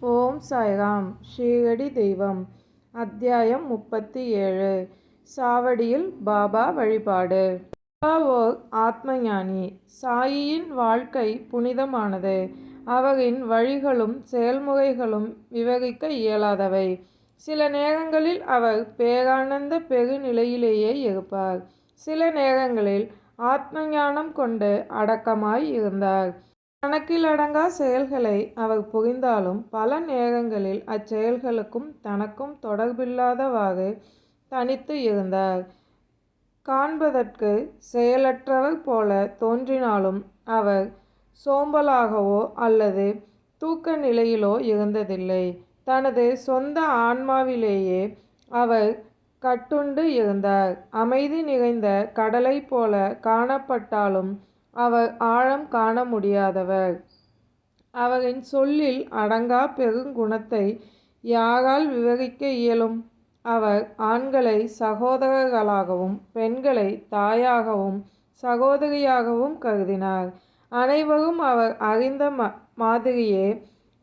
ஓம் சாய்ராம். ஷீரடி தெய்வம். அத்தியாயம் 37. சாவடியில் பாபா வழிபாடு. பாபா ஓர் ஆத்மஞானி. சாயியின் வாழ்க்கை புனிதமானது. அவரின் வழிகளும் செயல்முறைகளும் விவரிக்க இயலாதவை. சில நேரங்களில் அவர் பேரானந்த பெருநிலையிலேயே இருப்பார். சில நேரங்களில் ஆத்மஞானம் கொண்டு அடக்கமாய் இருந்தார். கணக்கிலடங்கா செயல்களை அவர் புரிந்தாலும் பல நேரங்களில் அச்செயல்களுக்கும் தனக்கும் தொடர்பில்லாதவாறு தனித்து இருந்தார். காண்பதற்கு செயலற்றவர் போல தோன்றினாலும் அவர் சோம்பலாகவோ அல்லது தூக்க நிலையிலோ இருந்ததில்லை. தனது சொந்த ஆன்மாவிலேயே அவர் கட்டுண்டு இருந்தார். அமைதி நிறைந்த கடலை போல காணப்பட்டாலும் அவர் ஆழம் காண முடியாதவர். அவரின் சொல்லில் அடங்கா பெருங்குணத்தை யாரால் விவரிக்க இயலும்? அவர் ஆண்களை சகோதரர்களாகவும் பெண்களை தாயாகவும் சகோதரியாகவும் கருதினார். அனைவரும் அவர் அறிந்த மாதிரியே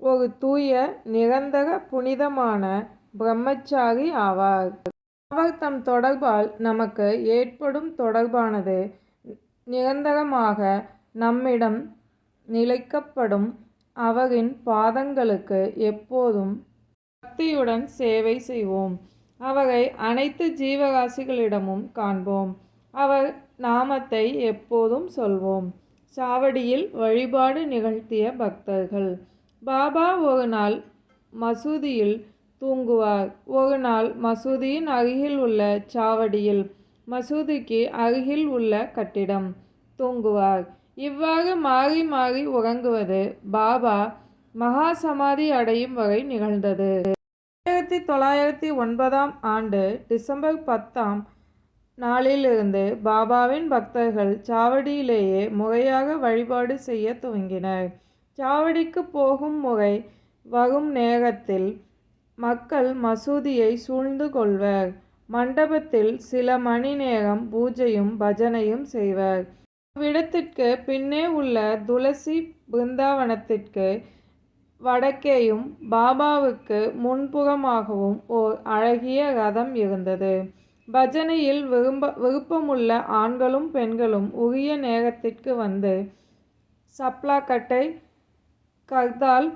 ஒரு தூய நிரந்தர புனிதமான பிரம்மச்சாரி ஆவார். அவர் தம் தொடர்பால் நமக்கு ஏற்படும் தொடர்பானது நிரந்தரமாக நம்மிடம் நிலைக்கப்படும். அவரின் பாதங்களுக்கு எப்போதும் பக்தியுடன் சேவை செய்வோம். அவரை அனைத்து ஜீவராசிகளிடமும் காண்போம். அவர் நாமத்தை எப்போதும் சொல்வோம். சாவடியில் வழிபாடு நிகழ்த்திய பக்தர்கள். பாபா ஒரு நாள் மசூதியில் தூங்குவார். ஒரு நாள் மசூதியின் அருகில் உள்ள சாவடியில், மசூதிக்கு அருகில் உள்ள கட்டிடம், தூங்குவார். இவ்வாறு மாறி மாறி உறங்குவது பாபா மகா சமாதி அடையும் வரை நிகழ்ந்தது. 1909 ஆண்டு டிசம்பர் 10 நாளிலிருந்து பாபாவின் பக்தர்கள் சாவடியிலேயே முறையாக வழிபாடு செய்ய துவங்கினர். சாவடிக்கு போகும் முறை வரும் நேரத்தில் மக்கள் மசூதியை சூழ்ந்து கொள்வர். மண்டபத்தில் சில மணி நேரம் பூஜையும் பஜனையும் செய்வர். அவ்விடத்திற்கு பின்னே உள்ள துளசி பிருந்தாவனத்திற்கு வடக்கேயும் பாபாவுக்கு முன்புறமாகவும் ஓர் அழகிய ரதம் இருந்தது. பஜனையில் விருப்பமுள்ள ஆண்களும் பெண்களும் உரிய நேரத்திற்கு வந்து சப்லாக்கட்டை, கர்தால்,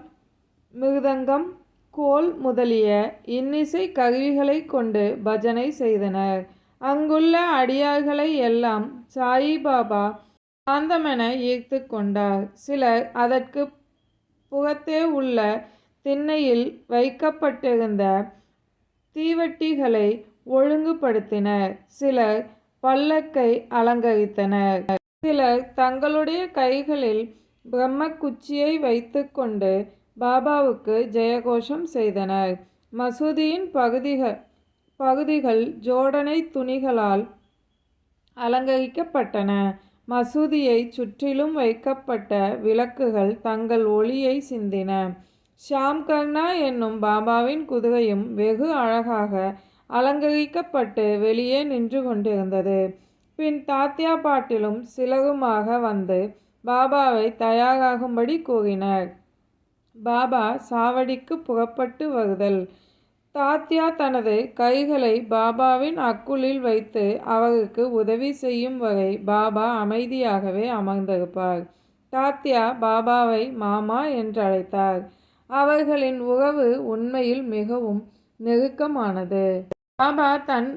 மிருதங்கம், கோல் முதலிய இன்னிசை கருவிகளை கொண்டு பஜனை செய்தனர். அங்குள்ள அடியார்களை எல்லாம் சாயிபாபா சாந்தமென ஈர்த்து கொண்டார். சிலர் அதற்கு புறத்தே உள்ள திண்ணையில் வைக்கப்பட்டிருந்த தீவட்டிகளை ஒழுங்குபடுத்தினர். சிலர் பல்லக்கை அலங்கரித்தனர். சிலர் தங்களுடைய கைகளில் பிரம்ம குச்சியை வைத்து கொண்டு பாபாவுக்கு ஜெயகோஷம் செய்தனர். மசூதியின் பகுதிகள் ஜோடனை துணிகளால் அலங்கரிக்கப்பட்டன. மசூதியை சுற்றிலும் வைக்கப்பட்ட விளக்குகள் தங்கள் ஒளியை சிந்தின. ஷாம் கர்னா என்னும் பாபாவின் குதிரையும் வெகு அழகாக அலங்கரிக்கப்பட்டு வெளியே நின்று கொண்டிருந்தது. பின் தாத்யா பாட்டிலும் சிலருமாக வந்து பாபாவை தயாராகும்படி கூறினர். பாபா சாவடிக்கு புறப்பட்டு வருதல். தாத்யா தனது கைகளை பாபாவின் அக்குளில் வைத்து அவருக்கு உதவி செய்யும் வரை பாபா அமைதியாகவே அமர்ந்திருப்பார். தாத்யா பாபாவை மாமா என்றழைத்தார். அவர்களின் உறவு உண்மையில் மிகவும் நெருக்கமானது. பாபா தன்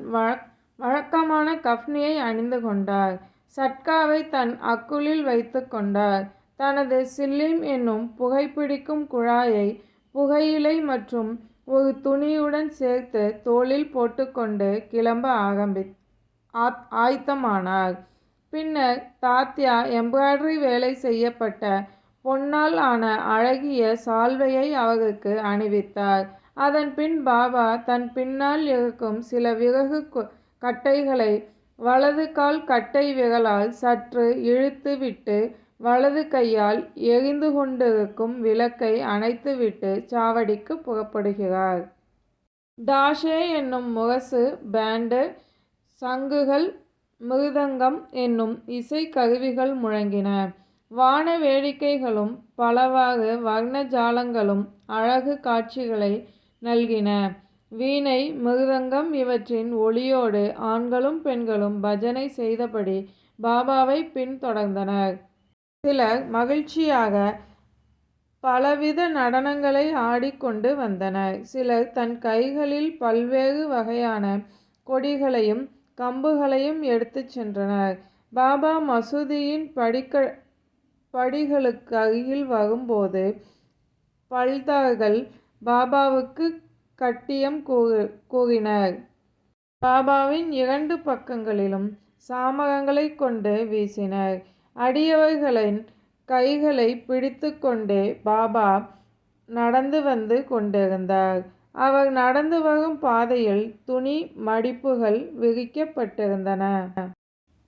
வழக்கமான கஃப்னியை அணிந்து கொண்டார். சட்காவை தன் அக்குளில் வைத்து கொண்டார். தனது சில்லிம் என்னும் புகைப்பிடிக்கும் குழாயை புகையிலை மற்றும் ஒரு துணியுடன் சேர்த்து தோளில் போட்டுக்கொண்டு கிளம்ப ஆயத்தமானார். பின்னர் தாத்யா எம்ப்ராய்டரி வேலை செய்யப்பட்ட பொன்னால் ஆன அழகிய சால்வையை அவருக்கு அணிவித்தார். அதன் பின் பாபா தன் பின்னால் இருக்கும் சில விறகு கட்டைகளை வலது கால் கட்டை விரலால் சற்று இழுத்து விட்டு வலது கையால் எரிந்து கொண்டிருக்கும் விளக்கை அணைத்துவிட்டு சாவடிக்கு புறப்படுகிறார். டாஷே என்னும் முரசு, பேண்டு, சங்குகள், மிருதங்கம் என்னும் இசை கருவிகள் முழங்கின. வான வேடிக்கைகளும் பலவாறு வர்ண ஜாலங்களும் அழகு காட்சிகளை நல்கின. வீணை, மிருதங்கம் இவற்றின் ஒலியோடு ஆண்களும் பெண்களும் பஜனை செய்தபடி பாபாவை பின்தொடர்ந்தனர். சிலர் மகிழ்ச்சியாக பலவித நடனங்களை ஆடிக்கொண்டு வந்தனர். சிலர் தன் கைகளில் பல்வேறு வகையான கொடிகளையும் கம்புகளையும் எடுத்துச் சென்றனர். பாபா மசூதியின் படிகளுக்கு அருகில் வரும்போது பல்தார்கள் பாபாவுக்கு கட்டியம் கூறினர். பாபாவின் 2 பக்கங்களிலும் சாமரங்களை கொண்டு வீசினர். அடியவர்களின் கைகளை பிடித்து கொண்டே பாபா நடந்து வந்து கொண்டிருந்தார். அவர் நடந்து வரும் பாதையில் துணி மடிப்புகள் விரிக்கப்பட்டிருந்தன.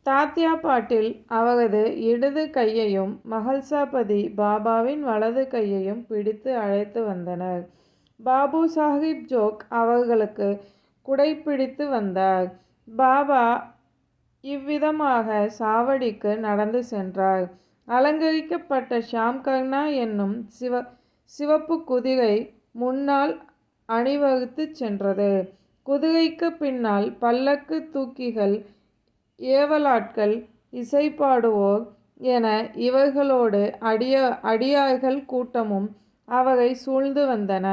தாத்யா பாட்டில் அவரது இடது கையையும் மஹல்சாபதி பாபாவின் வலது கையையும் பிடித்து அழைத்து வந்தனர். பாபு சாஹிப் ஜோக் அவர்களுக்கு குடைப்பிடித்து வந்தார். பாபா இவ்விதமாக சாவடிக்கு நடந்து சென்றார். அலங்கரிக்கப்பட்ட ஷாம்கர்னா என்னும் சிவப்பு குதிரை முன்னால் அணிவகுத்துச் சென்றது. குதிரைக்கு பின்னால் பல்லக்கு தூக்கிகள், ஏவலாட்கள், இசைப்பாடுவோர் என இவர்களோடு அடியார்கள் கூட்டமும் அவரை சூழ்ந்து வந்தன.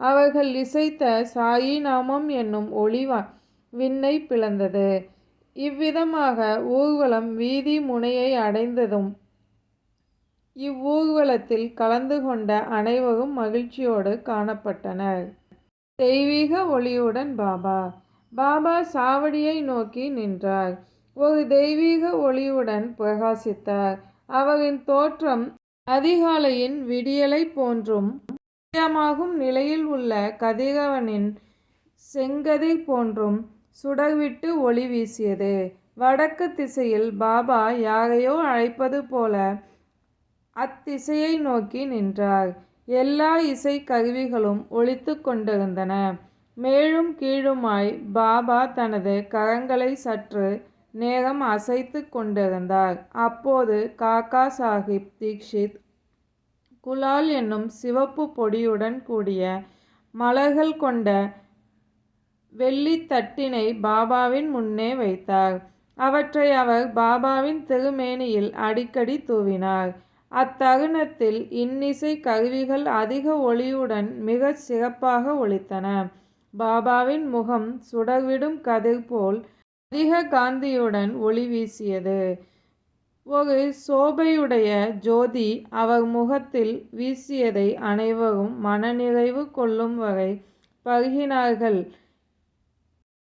அவர்கள் இசைத்த சாயி நாமம் என்னும் ஒளி விண்ணை பிளந்தது. இவ்விதமாக ஊர்வலம் வீதி முனையை அடைந்ததும் இவ்வூர்வலத்தில் கலந்து கொண்ட அனைவரும் மகிழ்ச்சியோடு காணப்பட்டனர். தெய்வீக ஒளியுடன் பாபா. பாபா சாவடியை நோக்கி நின்றார். ஒரு தெய்வீக ஒளியுடன் பிரகாசித்தார். அவரின் தோற்றம் அதிகாலையின் விடியலை போன்றும் உதயமாகும் நிலையில் உள்ள கதிரவனின் செங்கதிர் போன்றும் சுடர்விட்டு ஒளி வீசியது. வடக்கு திசையில் பாபா யாரையோ அழைப்பது போல அத்திசையை நோக்கி நின்றார். எல்லா இசை கருவிகளும் ஒலித்து கொண்டிருந்தன. மேலும் கீழுமாய் பாபா தனது கரங்களை சற்று நேரம் அசைத்து கொண்டிருந்தார். அப்போது காக்கா சாஹிப் தீக்ஷித் குலால் என்னும் சிவப்பு பொடியுடன் கூடிய மலர்கள் கொண்ட வெள்ளித் தட்டினை பாபாவின் முன்னே வைத்தார். அவற்றை அவர் பாபாவின் திருமேனியில் அடிக்கடி தூவினார். அத்தருணத்தில் இன்னிசை கருவிகள் அதிக ஒளியுடன் மிக சிறப்பாக ஒலித்தன. பாபாவின் முகம் சுடர்விடும் கதிர் போல் அதிக காந்தியுடன் ஒளி வீசியது. ஒரு சோபையுடைய ஜோதி அவர் முகத்தில் வீசியதை அனைவரும் மனநிறைவு கொள்ளும் வரை பருகினார்கள்.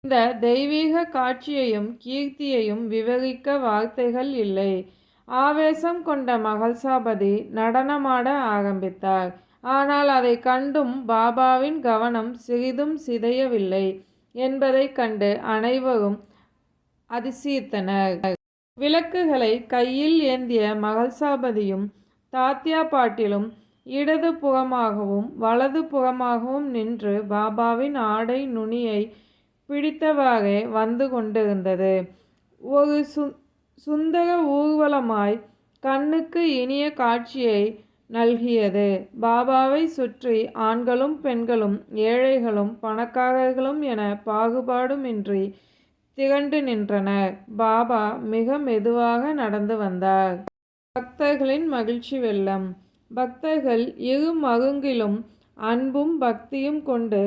இந்த தெய்வீக காட்சியையும் கீர்த்தியையும் விவரிக்க வார்த்தைகள் இல்லை. ஆவேசம் கொண்ட மஹல்சாபதி நடனமாட ஆரம்பித்தார். ஆனால் அதை கண்டும் பாபாவின் கவனம் சிறிதும் சிதையவில்லை என்பதைக் கண்டு அனைவரும் அதிசயித்தனர். விளக்குகளை கையில் ஏந்திய மஹல்சாபதியும் தாத்யா பாட்டிலும் இடது புறமாகவும் வலது புறமாகவும் நின்று பாபாவின் ஆடை நுனியை பிடித்தவாறே வந்து கொண்டிருந்தது. ஒரு சுந்தர ஊர்வலமாய் கண்ணுக்கு இனிய காட்சியை நல்கியது. பாபாவை சுற்றி ஆண்களும் பெண்களும் ஏழைகளும் பணக்காரர்களும் என பாகுபாடுமின்றி திரண்டு நின்றனர். பாபா மிக மெதுவாக நடந்து வந்தார். பக்தர்களின் மகிழ்ச்சி வெள்ளம். பக்தர்கள் இரு மருங்கிலும் அன்பும் பக்தியும் கொண்டு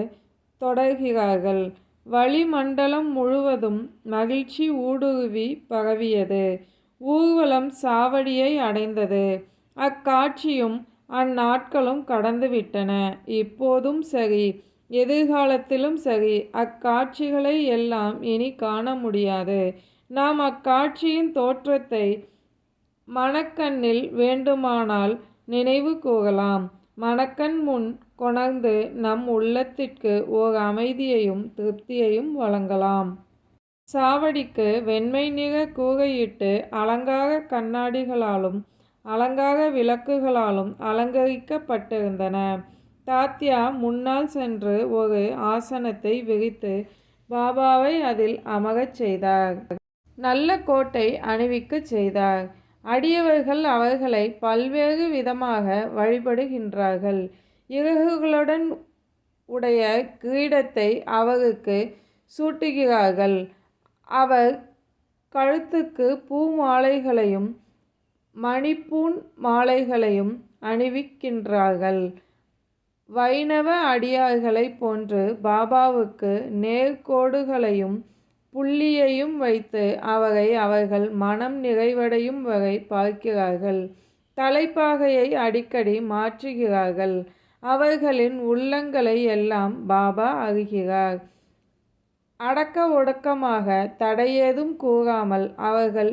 தொடர்கிறார்கள். வளிமண்டலம் முழுவதும் மகிழ்ச்சி ஊடுருவி பரவியது. ஊர்வலம் சாவடியை அடைந்தது. அக்காட்சியும் அந்நாட்களும் கடந்துவிட்டன. இப்போதும் சரி, எதிர்காலத்திலும் சரி, அக்காட்சிகளை எல்லாம் இனி காண முடியாது. நாம் அக்காட்சியின் தோற்றத்தை மனக்கண்ணில் வேண்டுமானால் நினைவு கூறலாம். மனக்கண் முன் கொணர்ந்து நம் உள்ளத்திற்கு ஓர் அமைதியையும் திருப்தியையும் வழங்கலாம். சாவடிக்கு வெண்மை நிற கூரையிட்டு அலங்கார கண்ணாடிகளாலும் அலங்கார விளக்குகளாலும் அலங்கரிக்கப்பட்டிருந்தன. தாத்யா முன்னால் சென்று ஒரு ஆசனத்தை விரித்து பாபாவை அதில் அமரச் செய்தார். நல்ல கோட்டை அணிவிக்கச் செய்தார். அடியவர்கள் அவர்களை பல்வேறு விதமாக வழிபடுகின்றார்கள். இறகுகளுடன் உடைய கிரீடத்தை அவருக்கு சூட்டுகிறார்கள். அவர் கழுத்துக்கு பூ மாலைகளையும் மணிப்பூன் மாலைகளையும் அணிவிக்கின்றார்கள். வைணவ அடியார்களைப் போன்று பாபாவுக்கு நேர்கோடுகளையும் புள்ளியையும் வைத்து அவர்கள் மனம் நிறைவடையும் வரை பார்க்கிறார்கள். தலைப்பாகையை அடிக்கடி மாற்றுகிறார்கள். அவர்களின் உள்ளங்களை எல்லாம் பாபா அறிகிறார். அடக்க ஒடுக்கமாக தடையேதும் கூறாமல் அவர்கள்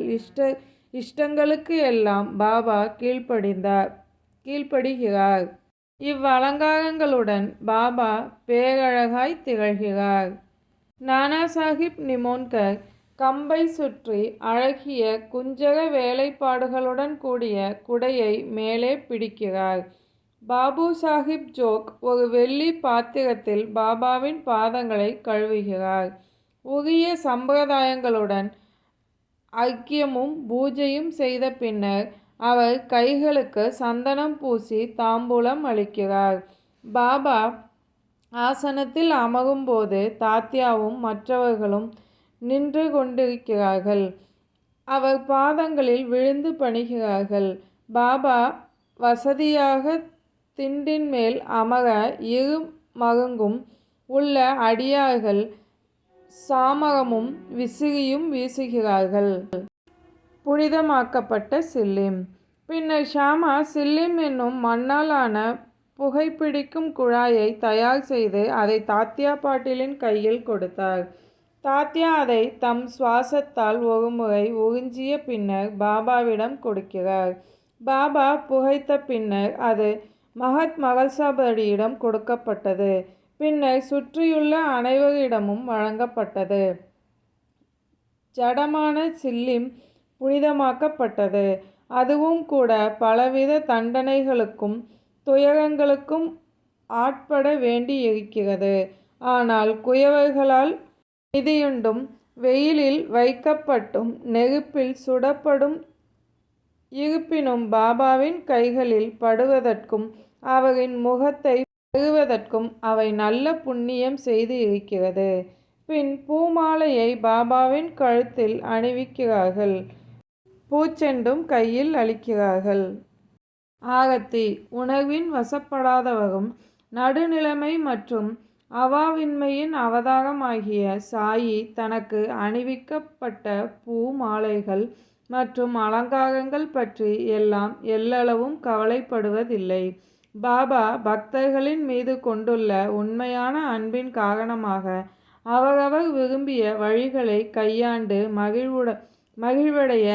இஷ்டங்களுக்கு எல்லாம் பாபா கீழ்ப்படுகிறார். இவ்வலங்காரங்களுடன் பாபா பேரழகாய் திகழ்கிறார். நானா சாஹிப் நிமோன்கர் கம்பை சுற்றி அழகிய குஞ்சர வேலைப்பாடுகளுடன் கூடிய குடையை மேலே பிடிக்கிறார். பாபு சாஹிப் ஜோக் ஒரு வெள்ளி பாத்திரத்தில் பாபாவின் பாதங்களை கழுவுகிறார். உரிய சம்பிரதாயங்களுடன் அர்க்கியமும் பூஜையும் செய்த பின்னர் அவர் கைகளுக்கு சந்தனம் பூசி தாம்பூலம் அளிக்கிறார். பாபா ஆசனத்தில் அமரும்போது தாத்யாவும் மற்றவர்களும் நின்று கொண்டிருக்கிறார்கள். அவர் பாதங்களில் விழுந்து பணிகிறார்கள். பாபா வசதியாக திண்டின் மேல் அமர இரு மருங்கும் உள்ள அடியார்கள் சாமரமும் விசிறியும் வீசுகிறார்கள். புனிதமாக்கப்பட்ட சில்லிம். பின்னர் ஷாமா சில்லிம் என்னும் மண்ணால் ஆன புகைப்பிடிக்கும் குழாயை தயார் செய்து அதை தாத்யா பாட்டிலின் கையில் கொடுத்தார். தாத்யா அதை தம் சுவாசத்தால் ஒருமுறை உறிஞ்சிய பின்னர் பாபாவிடம் கொடுக்கிறார். பாபா புகைத்த பின்னர் அது மகத் மகள்சாபதியிடம் கொடுக்கப்பட்டது. பின்னர் சுற்றியுள்ள அனைவரிடமும் வழங்கப்பட்டது. ஜடமான சில்லிம் புனிதமாக்கப்பட்டது. அதுவும் கூட பலவித தண்டனைகளுக்கும் துயரங்களுக்கும் ஆட்பட வேண்டியிருக்கிறது. ஆனால் குயவர்களால் மிதியுண்டும் வெயிலில் வைக்கப்பட்டும் நெருப்பில் சுடப்படும் இருப்பினும் பாபாவின் கைகளில் படுவதற்கும் அவரின் முகத்தை பெறுவதற்கும் அவை நல்ல புண்ணியம் செய்து இருக்கிறது. பின் பூமாலையை பாபாவின் கழுத்தில் அணிவிக்கிறார்கள். பூச்செண்டும் கையில் அளிக்கிறார்கள். ஆரத்தி. உணர்வின் வசப்படாதவரும் நடுநிலைமை மற்றும் அவாவின்மையின் அவதாரமாகிய சாயி தனக்கு அணிவிக்கப்பட்ட பூ மாலைகள் மற்றும் அலங்காரங்கள் பற்றி எல்லாம் எல்லளவும் கவலைப்படுவதில்லை. பாபா பக்தர்களின் மீது கொண்டுள்ள உண்மையான அன்பின் காரணமாக அவரவர் விரும்பிய வழிகளை கையாண்டு மகிழ்வடைய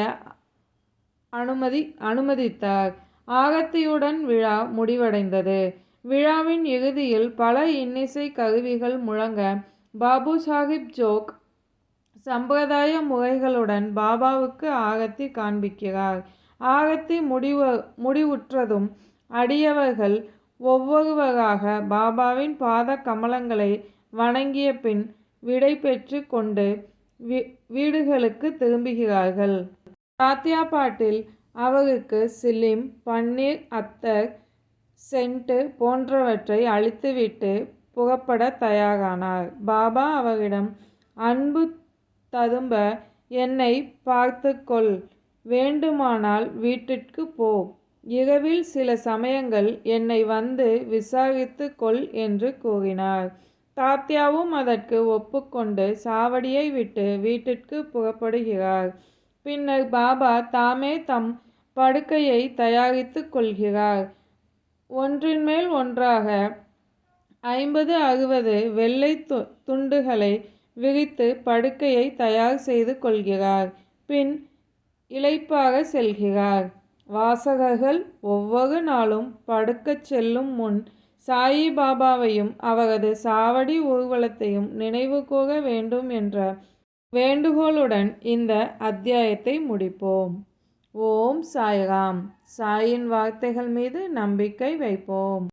அனுமதித்தார். ஆரத்தியுடன் விழா முடிவடைந்தது. விழாவின் இறுதியில் பல இன்னிசை கருவிகள் முழங்க பாபு சாஹிப் ஜோக் சம்பிரதாய முறைகளுடன் பாபாவுக்கு ஆரத்தி காண்பிக்கிறார். ஆரத்தி முடிவுற்றதும் அடியவர்கள் ஒவ்வொருவராக பாபாவின் பாத கமலங்களை வணங்கிய பின் விடை பெற்று கொண்டு வீடுகளுக்கு திரும்புகிறார்கள். தாத்யா பாட்டில் அவருக்கு சிலிம், பன்னீர், அத்தர், சென்ட் போன்றவற்றை அளித்துவிட்டு புறப்பட தயாரானார். பாபா அவரிடம், அன்பு ததும்ப என்னை பார்த்துக்கொள், வேண்டுமானால் வீட்டிற்கு போ, இரவில் சில சமயங்கள் என்னை வந்து விசாரித்து கொள் என்று கூறினார். தாத்யாவும் அதற்கு ஒப்புக்கொண்டு சாவடியை விட்டு வீட்டிற்கு புறப்படுகிறார். பின்னர் பாபா தாமே தம் படுக்கையை தயாரித்து கொள்கிறார். ஒன்றின் மேல் ஒன்றாக 50-60 வெள்ளை துண்டுகளை விரித்து படுக்கையை தயார் செய்து கொள்கிறார். பின் இளைப்பாற செல்கிறார். வாசகர்கள் ஒவ்வொரு நாளும் படுக்கச் செல்லும் முன் சாயி பாபாவையும் அவரது சாவடி ஊர்வலத்தையும் நினைவு கூற வேண்டும் என்ற வேண்டுகோளுடன் இந்த அத்தியாயத்தை முடிப்போம். ஓம் சாய்ராம். சாயின் வார்த்தைகள் மீது நம்பிக்கை வைப்போம்.